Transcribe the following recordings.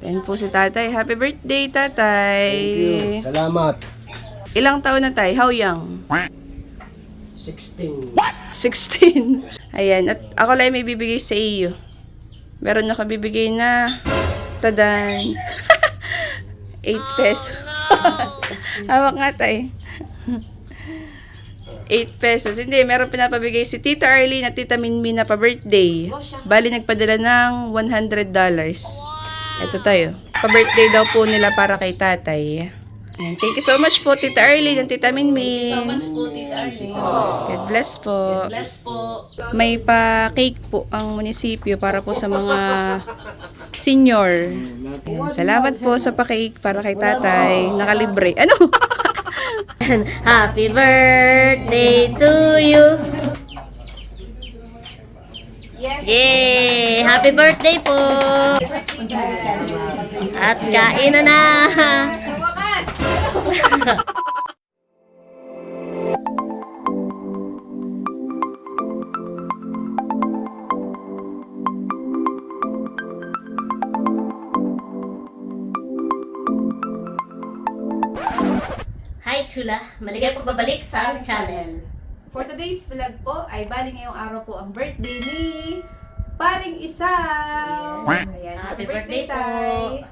Yan po si tatay. Happy birthday, tatay. Thank you. Salamat. Ilang taon na tay? How young? 16. 16. Ayan. At ako lang may bibigay sa iyo. Meron ako bibigay na tadan. 8 pesos. Hawak nga tay. 8 pesos. Hindi, meron pinapabigay si Tita Arlene at Tita Minmin na pa-birthday. Bali, nagpadala ng $100. Ito tayo. Pa-birthday daw po nila para kay tatay. Ayan. Thank you so much po, Tita Arlene at Tita Minmin. So much po, Tita Arlene. God bless po. Bless po. May pa-cake po ang munisipyo para po sa mga senior. Ayan. Salamat po sa pa-cake para kay tatay. Nakalibre. Ano? Happy birthday to you. Yay! Happy birthday po. At kain na. Hi Chula, maligay pagbabalik sa aming channel. For today's vlog po ay bali ngayong araw po ang birthday ni Paring Isaw. Yes. Ayan, Happy birthday po. Tay.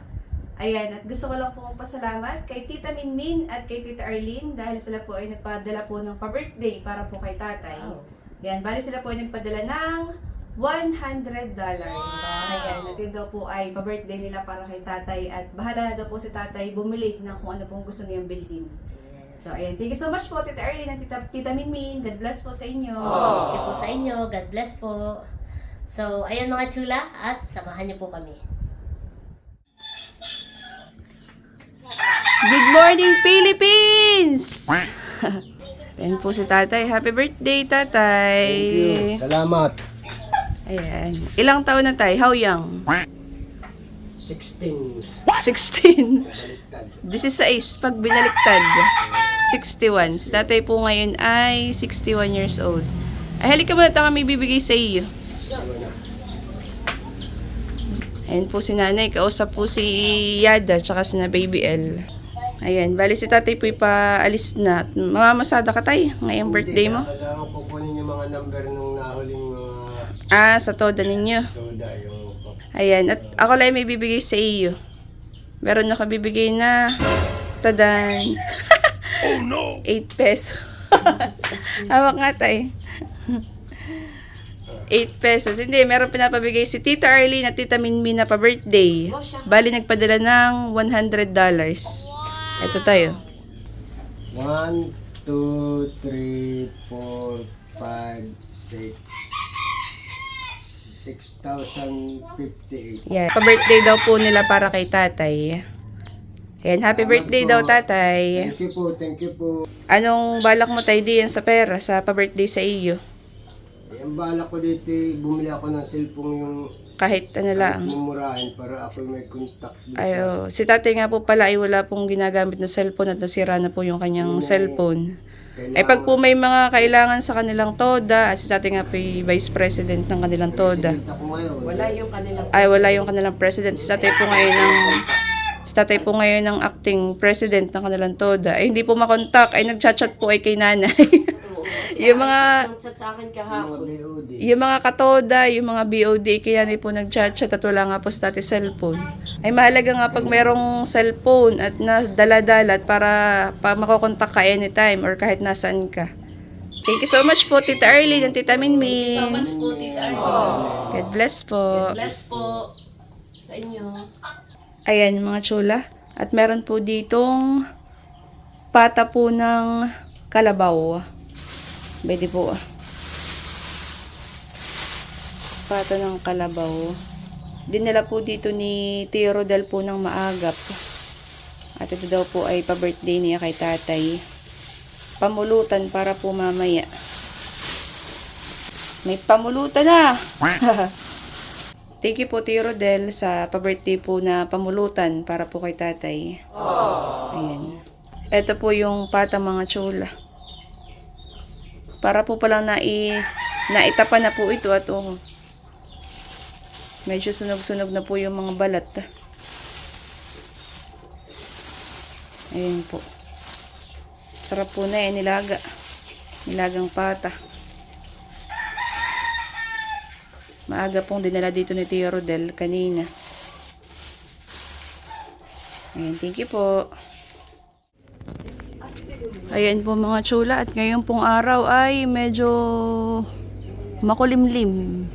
Ayan, at gusto ko lang po pasalamat kay Tita Minmin at kay Tita Arlene dahil sila po ay nagpadala po ng pa-birthday para po kay tatay. Wow. Ayan, bali sila po ay nagpadala ng $100. Ayan, at yun daw po ay pa-birthday nila para kay tatay at bahala na daw po si tatay bumili ng kung ano pong gusto niyang bilhin. So, ayan. Thank you so much po, Tita Arlene at Tita Minmin. God bless po sa inyo. Thank you po sa inyo. God bless po. So, ayan mga chula at samahan niyo po kami. Good morning, Philippines! Ayan po si tatay. Happy birthday, tatay. Thank you. Salamat. Ayan. Ilang taon na tay? How young? 16. 16. Baliktad. 16. Pag binaliktad, 61. Si tatay po ngayon ay 61 years old. Ay, halika muna tayo kami bibigay sa iyo. Ayan po si nanay. Kausap po si Yada tsaka si na Baby L. Ayan. Bali si tatay po ipaalis na. Mamamasada ka tay ngayong birthday mo? Kailangan ko kunin yung mga number nung nahuling mga Ah, sa toda ninyo. toda. Yung Ayan. At ako lang may bibigay sa iyo. Meron ako bibigay na tadan. Oh no! 8 pesos. Hawak nga tay. 8 pesos. Hindi, meron pinapabigay si Tita Arlene at Tita Minmin na pa-birthday. Bali, nagpadala ng $100. Ito tayo. 1, 2, 3, 4, 5, 6. 6,058. Yan. Pa-birthday daw po nila para kay tatay. Ayan, happy birthday daw tatay. Thank you po, thank you po. Anong balak mo tayo diyan sa pera sa pa-birthday sa iyo? Ang balak ko dito, bumili ako ng cellphone yung Kahit ano lang. mumurahin para ako may contact dito. Ayo, si tatay nga po pala ay wala pong ginagamit na cellphone at nasira na po yung kanyang cellphone. Ay pag po may mga kailangan sa kanilang TODA, si tatay nga po ay vice president ng kanilang TODA. Ako ngayon. Wala yung kanilang president. Si tatay po ngayon ang acting president ng kanilang TODA. Ay hindi po makontak, ay nagchat-chat po ay kay nanay. yung mga Chat sa akin Mga kahapon. BOD. Yung mga katoda, yung mga BOD, kaya na po nag-chat-chat at wala nga po sa dati cellphone. Ay mahalaga nga pag merong cellphone at dala-dala at para makokontak ka anytime or kahit nasaan ka. Thank you so much po, Tita Arlene and Tita Minmin. So much po, Tita Arlene. God bless po. Bless po sa inyo. Ayan mga chula. At meron po ditong pata po ng kalabaw. Pwede po. Pata ng kalabaw. Dinala po dito ni Tio Rodel po ng maagap. At ito daw po ay pa-birthday niya kay tatay. Pamulutan para po mamaya. May pamulutan na! Thank you po Tio Rodel sa pa-birthday po na pamulutan para po kay tatay. Ayan. Ito po yung pata mga chula. Para po palang naitapa na po ito at medyo sunog-sunog na po yung mga balat. Ayan po. Sarap po na yan, nilaga. Nilagang pata. Maaga pong dinala dito ni Tio Rodel kanina. Ayan, thank you po. Ayan po mga chula, at ngayon pong araw ay medyo makulimlim.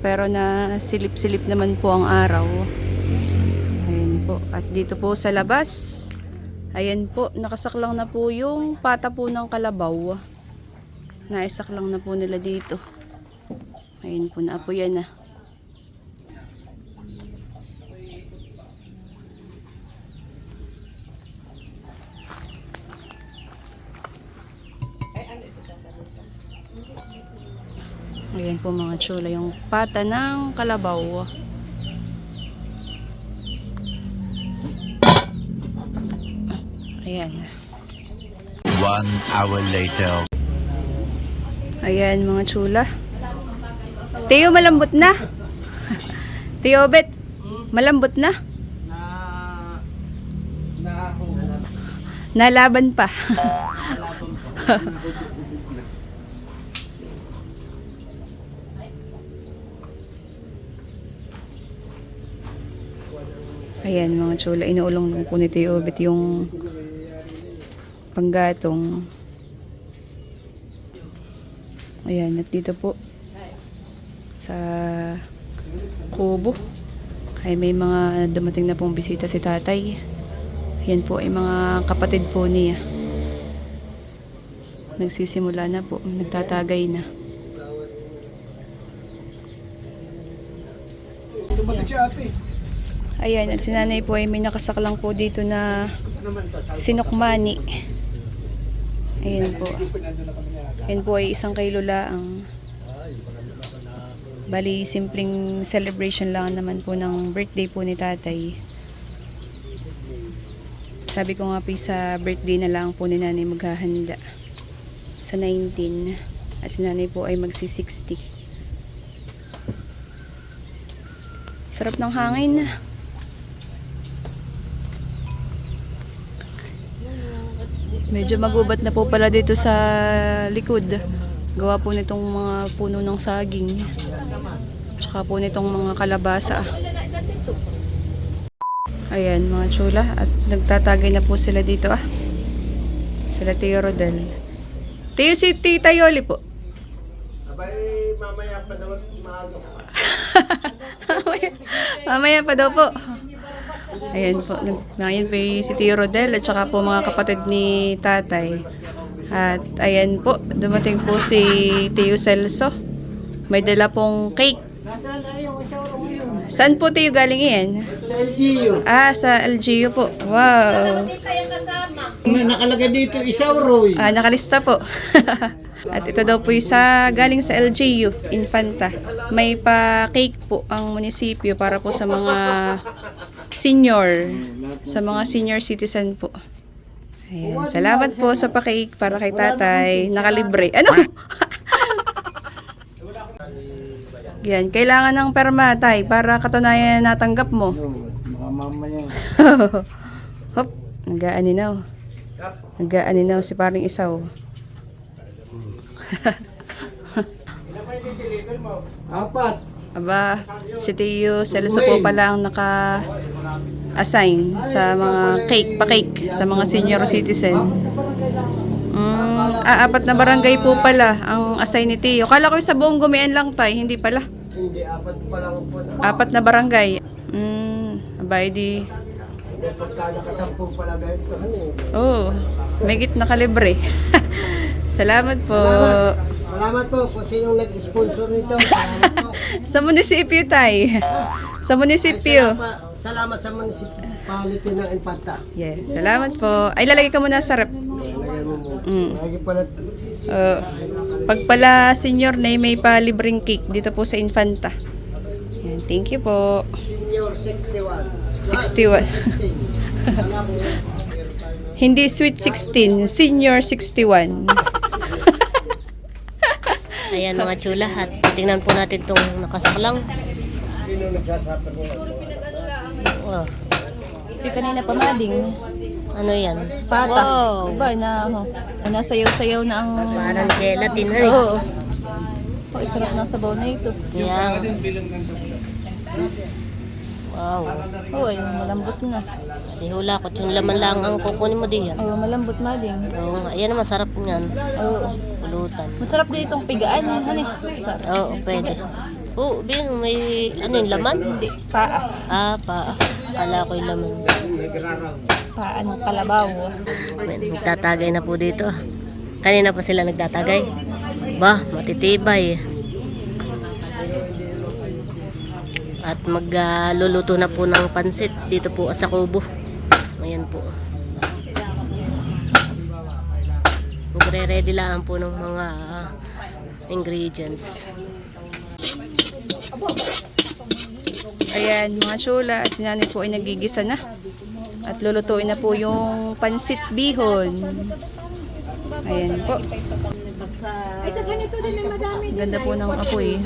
Pero na silip-silip naman po ang araw. Ayan po. At dito po sa labas, ayan po, nakasaklang na po yung pata po ng kalabaw. Naisaklang na po nila dito. Ayan po, naapoyan na. Ayan po mga chula, yung pata ng kalabaw. Ayan. 1 hour later. Ayan mga chula. Teo, malambot na. Teo, Bet, malambot na. Nalaban pa. Ayan mga chula, inuulong lang po ni Teo Bet yung panggatong. Ayan, at dito po sa kubo ay may mga dumating na pong bisita si tatay. Ayan po ay mga kapatid po niya. Nagsisimula na po, nagtatagay na. Ayan, at si nanay po ay may nakasaklang po dito na sinukmani. Ayan po. Ayan po ay 1 kilo laang. Bali, simpleng celebration lang naman po ng birthday po ni tatay. Sabi ko nga po sa birthday na lang po ni nanay maghahanda. Sa 19. At si nanay po ay magsi-60. Sarap ng hangin. Medyo magubat na po pala dito sa likod. Gawa po nitong mga puno ng saging. Tsaka po nitong mga kalabasa. Ayan mga chula. At nagtatagay na po sila dito Sila Tio Rodel. Tio, si Tita Yoli po. Abay, mamaya pa daw maaga pa. Mamaya pa daw po. Ayan po. Ayan po si Tio Rodel at saka po mga kapatid ni tatay. At ayan po, dumating po si Tio Celso. May dala pong cake. Nasaan tayo? Isaw mo yun. Saan po Tio galing yan? Sa LGU. Sa LGU po. Wow. Nakalagay dito isaw, Roy. Nakalista po. At ito daw po isa galing sa LGU, Infanta. May pa-cake po ang munisipyo para po sa mga senior. Sa mga senior citizen po. Ayan. Salamat po sa pa-cake para kay tatay. Nakalibre. Ano? Yan. Kailangan ng perma, tay, para katunayan na natanggap mo. Mga mamaya. Hop. Nag-aaninaw. Nag-aaninaw si paring isaw. Apat. Aba, si Tio Celso po pala ang naka-assign sa mga cake, pa-cake sa mga senior citizen. 4 na barangay po pala ang assign ni Tio. Kala ko yung sa buong Gumian lang tay, hindi pala. Hindi, 4 pa lang po. 4 na barangay. Abay di. Hindi, pagka nakasampu pala ganito, May gitna kalibre. Salamat po. Salamat po kung sinong nag-sponsor nito. Salamat po. Sa munisipyo tay. Sa munisipyo. Salamat sa municipality ng Infanta. Yes, salamat po. Ay, lalagay ka muna sa rep. Lagay mo mo. Lagi pala. Pag pala senior na may pa-libreng cake dito po sa Infanta. Yan, thank you po. Senior 61. 61. Hindi sweet 16, senior 61. Ayan mga chula, at tingnan po natin itong nakasaklang. Sino nagsasabi ko? Oh. Di kanina pamading. Ano yan? Pata. Wow! Ba na nasayaw-sayaw na ang... Parang gelatin, honey. Oo. Oh, sarap ng sabaw na ito. Yan. Wow. Oo, ay malambot na. Di hula ko. Yung laman lang ang kukunin mo diyan. Oo, malambot mading. Oo nga. Ayan naman, sarap niyan. Oo. Pulutan. Masarap din itong pigaan. Hani? Sarap. Oo, pwede. Oo, bin, may ano yung laman? Hindi. Paa. Ah, pa. Kala ko yung laman. Paa ng kalabaw. Nagtatagay na po dito. Kanina pa sila nagtatagay. Ba, matitibay. At magluluto na po ng pansit dito po sa kubo. Ayan po. Magre-ready lang po ng mga ingredients. Ayan, mga chula. At si nanay po ay nagigisa na. At lulutuin na po yung pansit bihon. Ayan po. Ay, sa ganito din ay madami din. Ganda po ng apoy.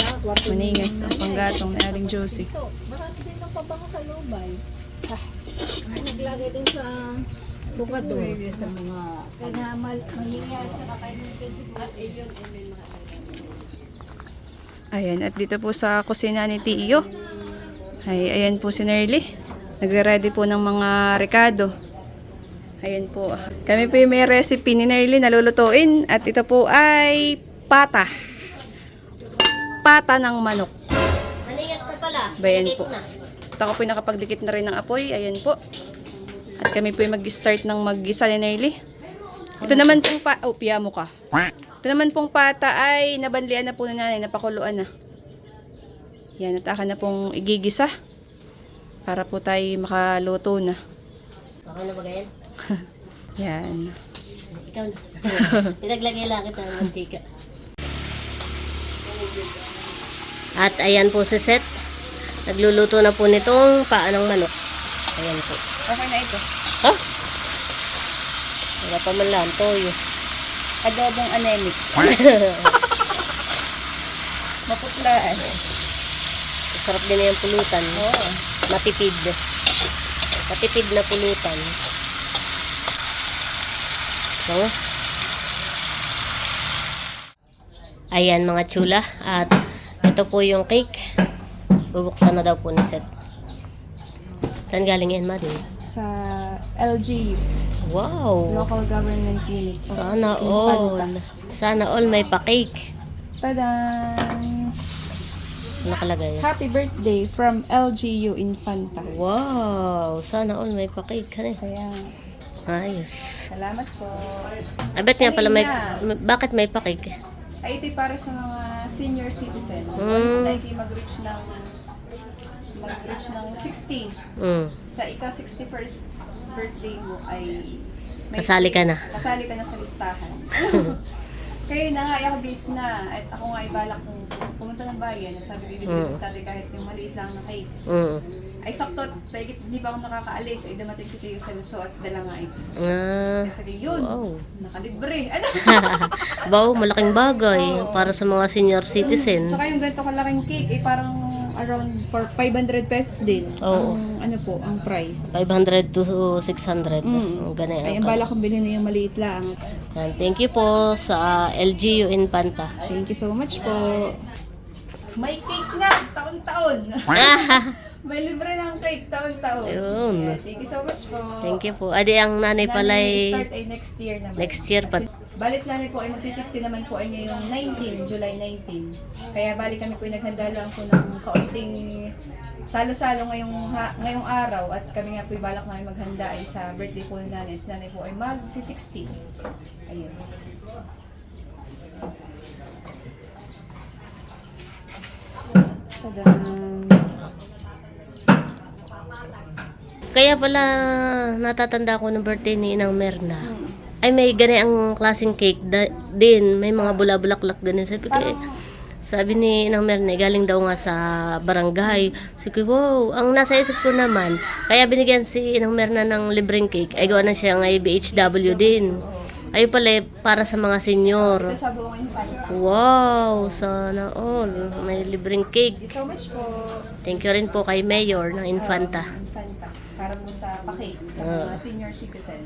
Maningas ang panggatong na Aling Josie. Marami din ng pabango sa lubay. Ay, naglagay din sa bukado. Sa mga... Kaya mangyayari sa kayo ng Facebook. Ayan, at dito po sa kusina ni Tiyo. Ay, ayan po si Nerly. Nagre-ready po ng mga rekado. Ayan po. Kami po yung may recipe ni Nerly na lulutuin. At ito po ay pata. Pata ng manok. Manigas na pala. Bayan po. At ako po yung nakapagdikit na rin ng apoy. Ayan po. At kami po yung mag-start ng mag-gisa ni Nerly. Ito naman pong oh, piya mo ka. Ito naman pong pata ay nabanlian na po na nanay, napakuluan na. Yan, at akin na pong igigisa. Para po tayo makaluto na. Okay na ba ganyan? Yan. Ikaw na. Pinaglagay lang kita ng mantika. At ayan po si Seth. Nagluluto na po nitong paa ng manok. Ayan po. Okay na ito. Ha? Wala pa man lang. Toyo. Adobong anemic. Maputlaan. Sarap din yung pulutan. Oo. Matipid. Matipid na pulutan. So, ayan mga chula. At ito po yung cake. Bubuksan na daw po ni Seth. Saan galing yan, Madi? Sa LGU. Wow! Local Government Unit. Sana Infanta. all. Sana all may pa-cake. Tadaan! Nakalagay. Happy birthday from LGU Infanta. Wow! Sana all may pa-cake. Ano? Kaya, Ayos. salamat po. I bet nga pala may... Kanina. Bakit may pa-cake? Ay, ito para sa mga senior citizen. Mm. Once na ikaw mag-reach ng 60, Mm. sa ika-61st birthday mo ay Kasali ka na. Kasali ka na sa listahan. Kayo na nga, ako base na. At ako nga ibalak kung pumunta ng bayan. Sabi ko, ibibigay ko sa tatay kahit yung maliit lang na cake. Mm. Ay, sakto, pagit hindi pa ako nakakaalis. Ay, dumating si Tiyo sa Lasso at dala nga ito. Ah. Kaya sabi, yun, Wow. nakalibre. Ano? Wow, malaking bagay para sa mga senior citizen. Tsaka yung ganito kalaking cake, ay parang around for 500 pesos din. Oo. Ang, ano po, ang price. 500 to 600. Ganyan. Ay, ang balak kong bilhin na yung maliit lang. Yan, thank you po sa LGU Infanta. Thank you so much po. May cake na, taon-taon. May libre ng cake, taon-taon. Ayun. Yeah, thank you so much po. Thank you po. Adi, ang nanay pala Start ay ay next year naman. next year pa. Balis nanay po ay magsi-60 naman po ay ngayong 19, July 19. Kaya bali kami po ay naghanda lang po ng kaunting salo-salo ngayong araw at kami nga po ay balak namin maghanda ay sa birthday po ng nanay. Si nanay po ay magsi-60. Ayun. Tadaan! Kaya pala natatanda ko ng birthday ni Inang Merna. Ay may gani ang klaseng cake din. May mga bula-bulaklak ganun. Sabi ni Inang Merna, galing daw nga sa barangay. Sabi ko, wow, ang nasa isip ko naman. Kaya binigyan si Inang Merna ng libreng cake. Ay gawa na siya ng BHW din. Ay pala para sa mga senior. Ito sa buong Infanta. Wow, sana all. May libreng cake. Thank you so much po. Thank you rin po kay Mayor ng Infanta. Infanta. para po sa pa-cake sa mga senior citizen.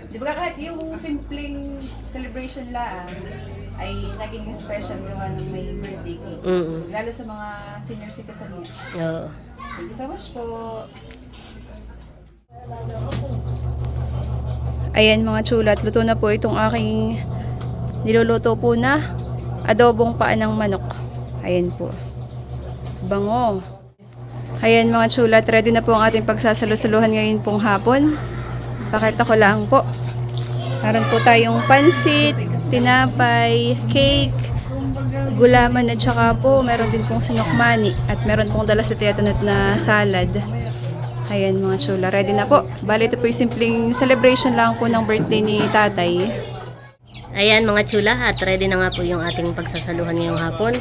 Di ba kahit yung simpleng celebration lang ay naging special gawa ng may birthday cake. Lalo sa mga senior citizen niya. Oo. Thank you so much po. Ayan mga chulat, luto na po itong aking niluluto po na adobong paa ng manok. Ayan po. Bango. Ayan mga chulat, ready na po ang ating pagsasalusuluhan ngayon pong hapon. Pakita ko lang po. Meron po tayong pansit, tinapay, cake, gulaman at saka po meron din pong sinokmani at meron pong dala sa tiyatanot na salad. Ayan mga chula, ready na po. Bali ito po yung simpleng celebration lang po ng birthday ni tatay. Ayan mga chula, at ready na nga po yung ating pagsasaluhan ngayong hapon.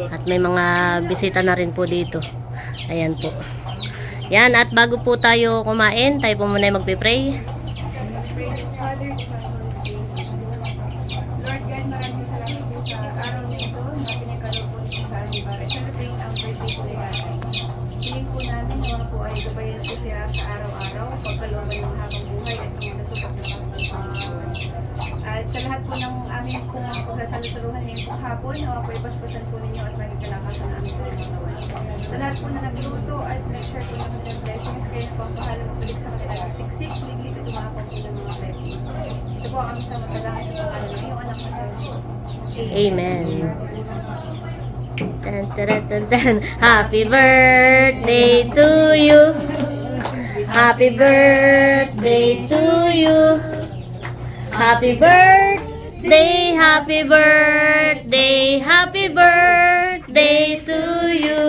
At may mga bisita na rin po dito. Ayan po. Yan, at bago po tayo kumain, tayo po muna magpipray. Lord God, maraming salamat po sa araw na ito na pinagkaroon po niyo sa amin para celebrate ang birthday po ni tatay. Piling po namin naman po ay gabayan po siya sa araw-araw, pagkalooban ng habang buhay at mga nasupag na kasaluhan. At sa lahat po ng aming pong mga pagsasalusaluhan ngayong pong hapon, nawa po ipaspasan po ninyo at maging kalakasan ng aming pong mga nawan. Sa lahat po na nagluto at nag-share po ng mga blessings, kayo na po ang bahala magbalik sa kanilang siksik, liglig at umahapon po ng mga blessings. Ito po ang aming samantalangin sa pangalan ng iyong anak na si Jesus. Amen. Tan, taran, tan, tan. Happy birthday to you. Happy birthday to you. Happy birthday, happy birthday, happy birthday to you.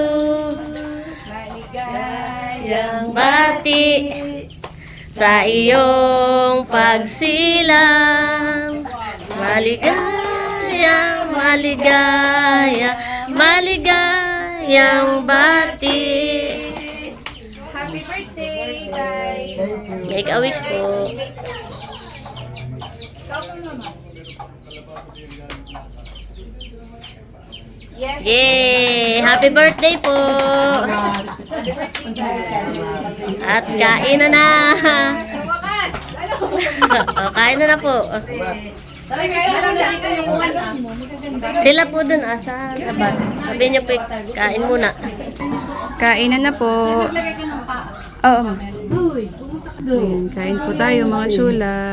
Maligayang bati sa iyong pagsilang. Maligayang, maligaya, maligayang bati. Happy birthday, Tay! Make a wish po. Yes. Yay! Happy birthday po! At kain na na! Sa wakas! Ano? O, kain na na po. Sabi kayo na lang dito yung Sila po dun sa labas. Sabi niyo po, kain muna. Kainan na po. Oo. Ayan, kain po tayo mga chula.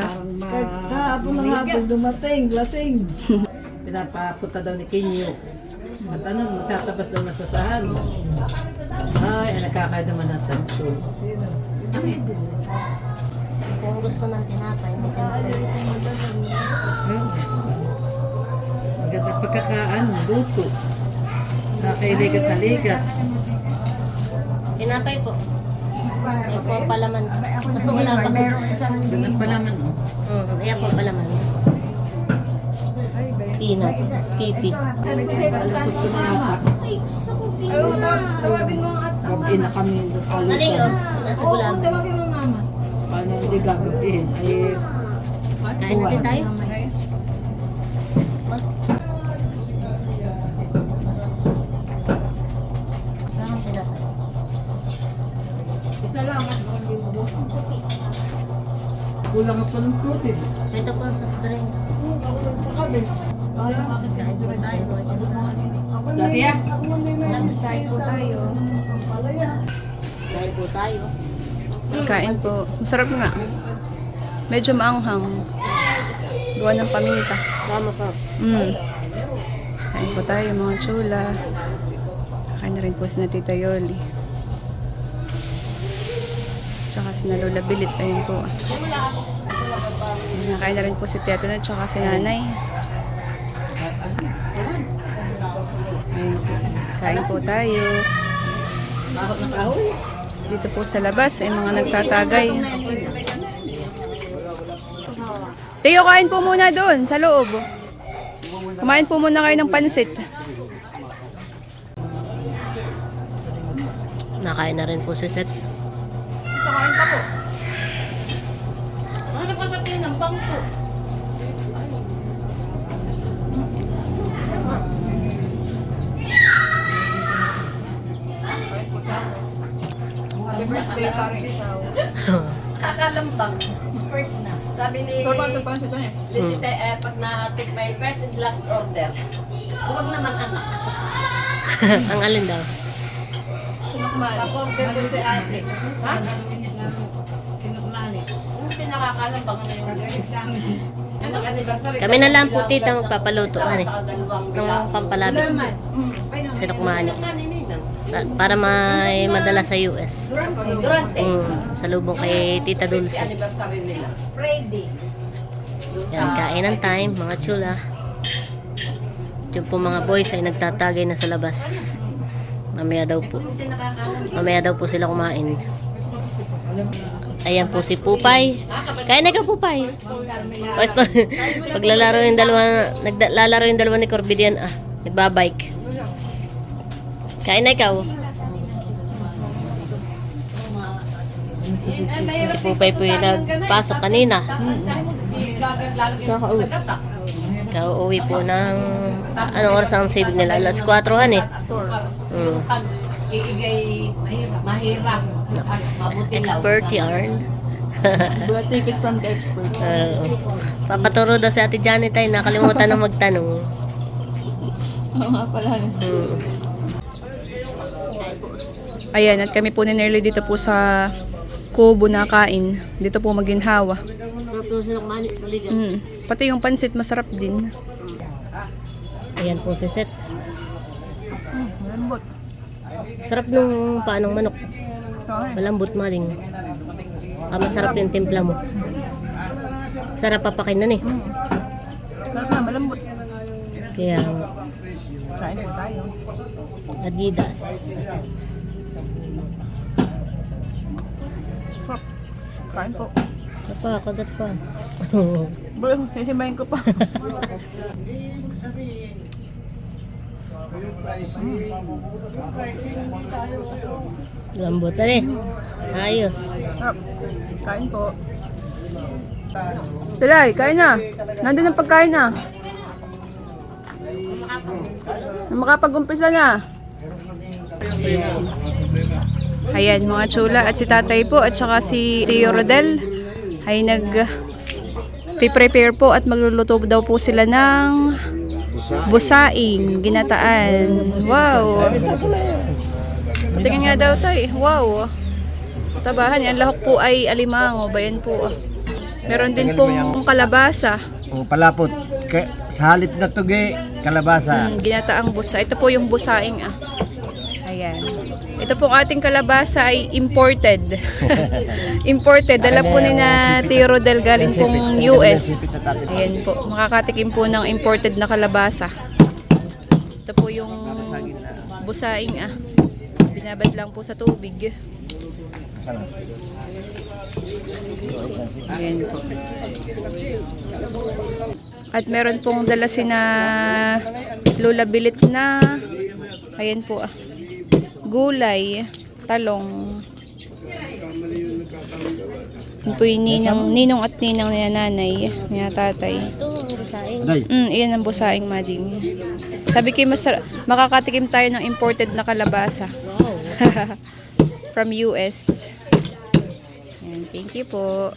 Kahapon ng hapon dumating, lasing. Pinapapunta daw ni Kinyo. At ano, magtatabas daw na sa sahan. Ay, nakakaya naman ng santo. Kung gusto ng tinapay, hindi ka Maganda pagkakaan, luto. Nakakailigat na ligat. tinapay po. Ayan po ang palaman. Wala pa. Ganun pala man, no? Ayan po ang palaman. Peanut, skippy. Tawagin mo ang at Gabi na kami doon Ano yun? Nasa gulaman. Tawagin mo mama. Paano hindi gagabihin? Ay, Kain natin tayo. Parang tinapay. Isa lang at hindi mo. kulang pa ng tubig. Ito po ang soft drinks. Kain Kain po tayo. Kain po tayo. Kain po tayo. Kain po. Masarap nga. Medyo maanghang. Gawa ng paminta. Mama po. Kain po tayo mga chula. Kain na rin po si na Tita Yoli. Tsaka si na Lola Bilit. Ayun po. Kain na rin po si Tito na tsaka si Nanay. Ayun po. Kain po tayo. Bakit ng kahoy? Dito po sa labas ay mga nagtatagay. Tiyo, kain po muna doon sa loob. Kumain po muna kayo ng pansit. Nakain na rin po si Seth. Kain pa po. Ano pa sa ng bangko? Happy birthday, Paring Shaw. nakakalambang. Expert na. Sabi ni Lisite, pag na-take my first and last order, huwag naman anak. Ang alin daw? Pag-order ko si ate. Ha? Yung pinakakalambang na yung Kami na lang po tita magpapaluto Sa ng dalawang pampalabit. Sinukmani. Para may madala sa US. Durante. Salubong kay Tita Dulce. Anniversary nila. Friday. Yan, kainan time, mga chula. Yung po mga boys ay nagtatagay na sa labas. Mamaya daw po. Mamaya daw po sila kumain. Ayan po si Pupay. Kain na ka, Pupay. Paglalaro yung dalawa, naglalaro yung dalawa ni Corbidian, nagbabike. Kain na ikaw. Si Pupay po yung nagpasok kanina. Kauuwi po ng anong oras ang save nila? Alas 4 eh. Pag iigay mahirap. Expert yarn. Take it from the expert. Papaturo daw si Ate Janet ay nakalimutan na magtanong. Oo nga pala. Ayan, at kami po ni Nerly dito po sa kubo na kain. Dito po maginhawa. Pati yung pansit masarap din. Ayan po si Seth. Malambot. Sarap nung paanong manok. Malambot maling. Masarap yung timpla mo. Sarap papakinan eh. Sarap na, malambot. Kaya Kain po tayo. Adidas. Kain po. Kagat pa. Bro, hihimayin ko pa. Lambutan eh. Ayos. Kain po. Talay, kain na. Nandun ang pagkain na. Makapag-umpisa na. Ayan mga chula, at si tatay po at saka si Tio Rodel ay prepare po at magluluto daw po sila ng busaing, ginataan. Wow! Tingnan nga daw tayo. Wow! Tabahan yan. Lahok po ay alimango. Bayan po. Meron din pong kalabasa. O palapot. Sa halip na tugi, kalabasa. Ginataang busa. Ito po yung busaing. Ayan. Ito pong ating kalabasa ay imported. Imported. Dala po ni na Tio Rodel galing pong US. Ayan po. Makakatikim po ng imported na kalabasa. Ito po yung busaing. Binabad lang po sa tubig. Ayan po. At meron pong dala sina Lola Bilit na ayan po gulay, talong. Yan po yung ninong at ninang ni nanay, ni tatay. Ito ang busaing. Iyan ang busaing mading. Sabi kayo makakatikim tayo ng imported na kalabasa. From US. Ayan, thank you po.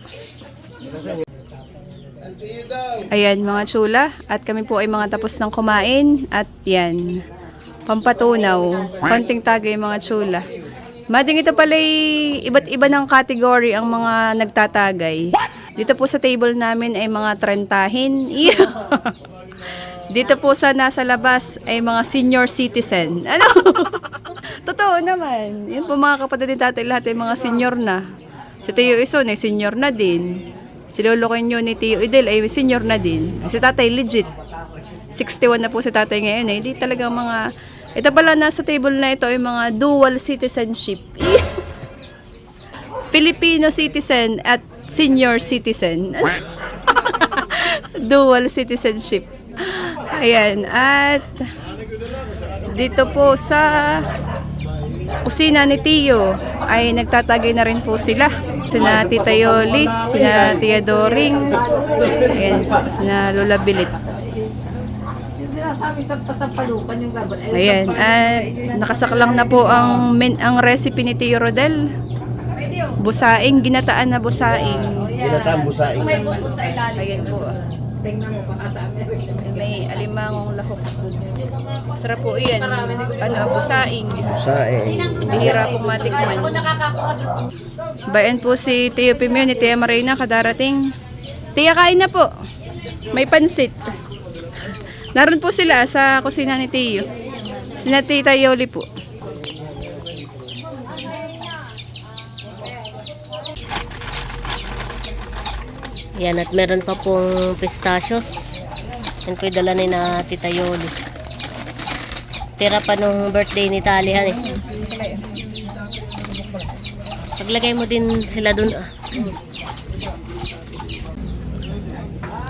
Ayan mga chula, at kami po ay mga tapos ng kumain at yan, pampatunaw, konting tagay mga chula. Mading ito pala iba't iba ng category ang mga nagtatagay. Dito po sa table namin ay mga trentahin. Dito po sa nasa labas ay mga senior citizen. Ano? Totoo naman. Yan po mga kapatid ni tatay, lahat ay mga senior na. Si Tio Ison ay senior na din. Si Lolo Kenyo ni Tio Idel ay senior na din. Si tatay legit. 61 na po si tatay ngayon eh. Hindi talaga mga... Ito pala nasa table na ito ay mga dual citizenship. Filipino citizen at senior citizen. Dual citizenship. Ayan. At dito po sa kusina ni Tio ay nagtatagay na rin po sila. Sina Tita Yoli, sina Tia Doring, ayan po, sina Lola Bilit. Ayan, at nakasaklang na po ang recipe ni Tio Rodel. Busaing, ginataan na busaing. Ginatang busaing. May buto sa ilalim. Ayan po. Tingnan mo, baka sa Amerika. May alimangong lahok. Masarap po yan. Busaing. Busaing. Bihira pong matikman. Bayan po si Tio Pimeo ni Tia Marina kadarating. Tia, kain na po. May pansit. Naroon po sila sa kusina ni Tio. Sina Tita Yoli po. Yan, at meron pa pong pistachios. Yan po yung dala ni na Tita Yoli. Tira pa nung birthday ni Talihan eh. Paglagay mo din sila dun ah.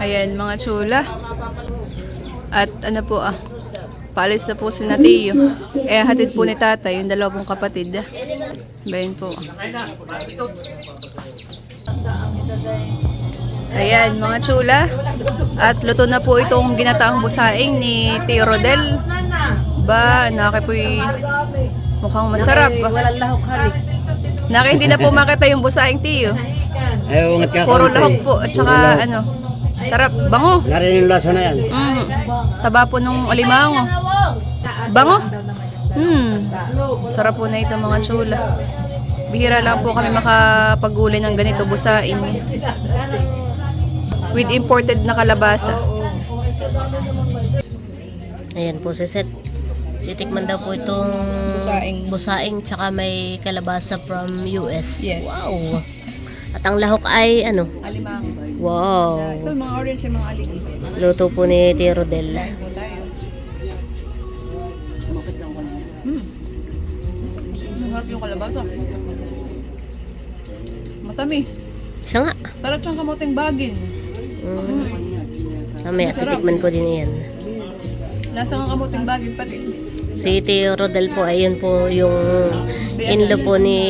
Ayan mga chula. At ano po paalis na po si Natiyo. Hatid po ni tatay, yung dalawa pong kapatid. Bayan po. Ayan mga chula. At luto na po itong ginataang busaing ni Tio Rodel. Ba, naki po mukhang masarap. Walang lahok halik. Naki hindi na po makita yung busaing Tio. Ay, ungat ka. Puro lahok po. At saka ano, sarap. Bango. Narinig yung lasa na yan. Taba po nung alimango. Bango. Sarap po na ito mga chula. Bihira lang po kami makapagulay ng ganito busaing. With imported na kalabasa. Ayan po si Seth. Titikman daw po itong busaing tsaka may kalabasa from US. Yes. Wow. At ang lahok ay ano? Alimango. Wow. Ito mga orange yung mga aligi. Luto po ni Tio Rodel. Masarap yung kalabasa. Matamis. Siya nga. Para siyang kamuting bagin. Mamaya, titikman ko din yan. Lasa ng kamuting bagin pati. Si Tio Rodel po, ayun po yung inlo po ni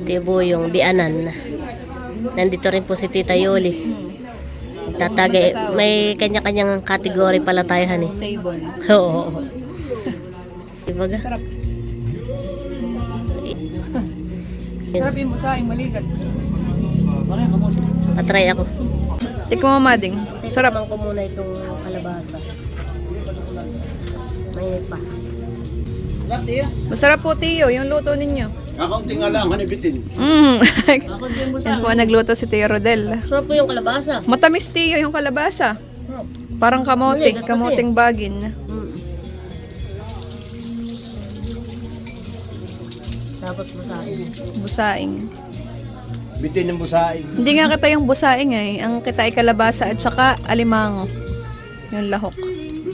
Tio Boyong Bianan. Nandito rin po si Tita Yoli. Tatagay, may kanya-kanyang kategory pala tayo, honey. Table. Oo. Diba ga? Sarap. Sarap yung busaing, maligat. Patry ako. Tikman mo mading. Sarap. Tikman ko muna itong kalabasa. Mainit pa. Masarap po Tio, yung luto ninyo. Kakaunti nga lang, hanibitin. Yan po ang nagluto si Tio Rodel. Sarap po yung kalabasa. Matamis Tio yung kalabasa. Parang kamote, kamuting bagin. Tapos busaing. Busaing. Bitin yung busaing. Hindi nga kita yung busaing ang kita ay kalabasa at saka alimango. Yung lahok.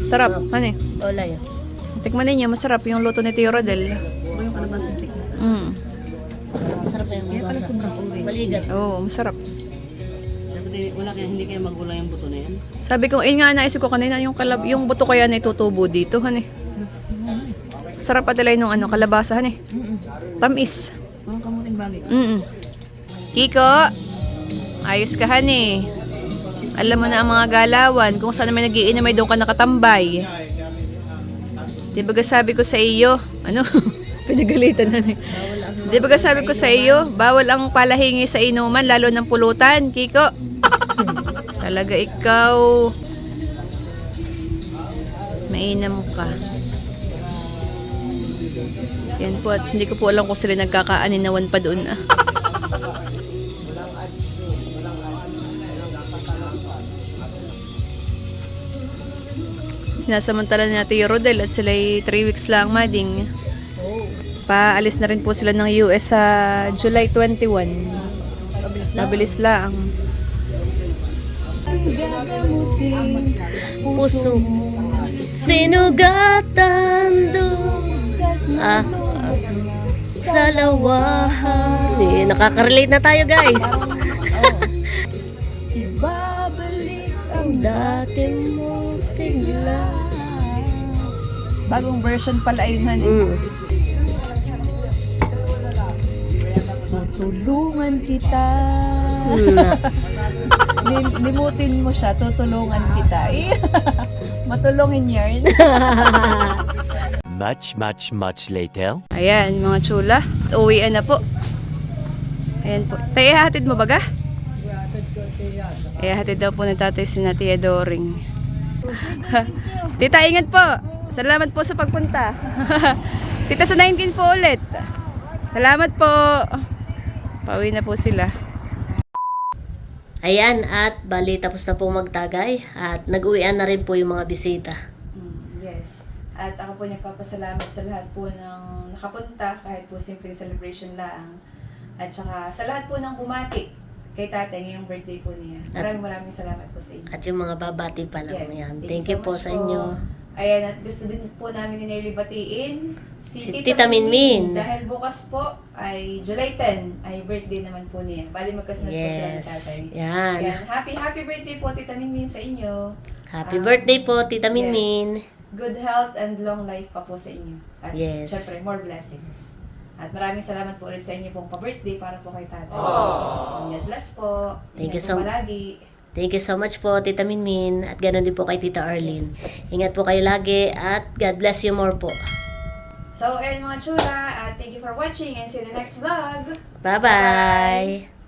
Sarap, ano eh. Wala yun. Tikman ninyo, masarap yung luto ni Tio Rodel. Masarap na yung kalabasa. Maligat. Oo, masarap. Wala kaya hindi kayo magulay ang buto na yan. Sabi ko, nga naisip ko kanina, yung buto kaya na itutubo dito, hani. Sarap atalay nung kalabasa, hani. Tamis. Ang kamuting bagay. Kiko, ayos ka, hani. Alam mo na ang mga galawan, kung saan may nagiinom ay doon ka nakatambay. Di ba sabi ko sa iyo, pinagalitan na ni. Di ba sabi ko sa iyo, bawal ang palahingi sa inuman, lalo ng pulutan, Kiko. Talaga ikaw. Mainam ka. Yan po, at hindi ko po alam kung sila nagkakaaninawan pa doon. Sinasamantala na Tio Rodel at sila 3 weeks lang mading. Paalis na rin po sila ng US sa July 21. Mabilis lang. Puso sinugatan doon sa lawahan. Nakaka-relate na tayo, guys. Ibabalik ang dati mong sigla. Bagong version pala ayun, honey. Tutulungan kita. Limutin mo siya, tutulungan kita. Matulungin yarn. Much later. Ayan, mga chula. Uwian na po. Ayan po. Tayo, ihahatid mo baga? Ihahatid daw po ng tatay si na Tia Doring. Tita, ingat po. Salamat po sa pagpunta. Tita, sa 19 po ulit. Salamat po. Pauwi na po sila. Ayan, at bali tapos na po magtagay at nag-uwian na rin po yung mga bisita. Yes. At ako po nagpapasalamat sa lahat po ng nakapunta, kahit po simple celebration lang. At saka sa lahat po ng bumati kay tatay ngayong birthday po niya. Maraming salamat po sa inyo. At yung mga babati pa lang. Yes, Yan. thank Thank you you so po much sa inyo. Ayan, at gusto din po namin ni Nelly batiin Si Tita Minmin. Dahil bukas po ay July 10 ay birthday naman po niya. Bali magkasunod po sila ni tatay. Yes. Yan. Ayan, happy birthday po Tita Minmin sa inyo. Happy birthday po, Tita Minmin. Yes. Good health and long life pa po sa inyo. At Yes. syempre, more blessings. At maraming salamat po ulit sa inyo pong pa-birthday para po kay tatay. God bless po. Thank you Ingat po so- palagi. Thank you so much po, Tita Minmin. At ganoon din po kay Tita Arlene. Ingat po kayo lagi at God bless you more po. So, ayun mga chula, thank you for watching and see you in the next vlog. Bye-bye!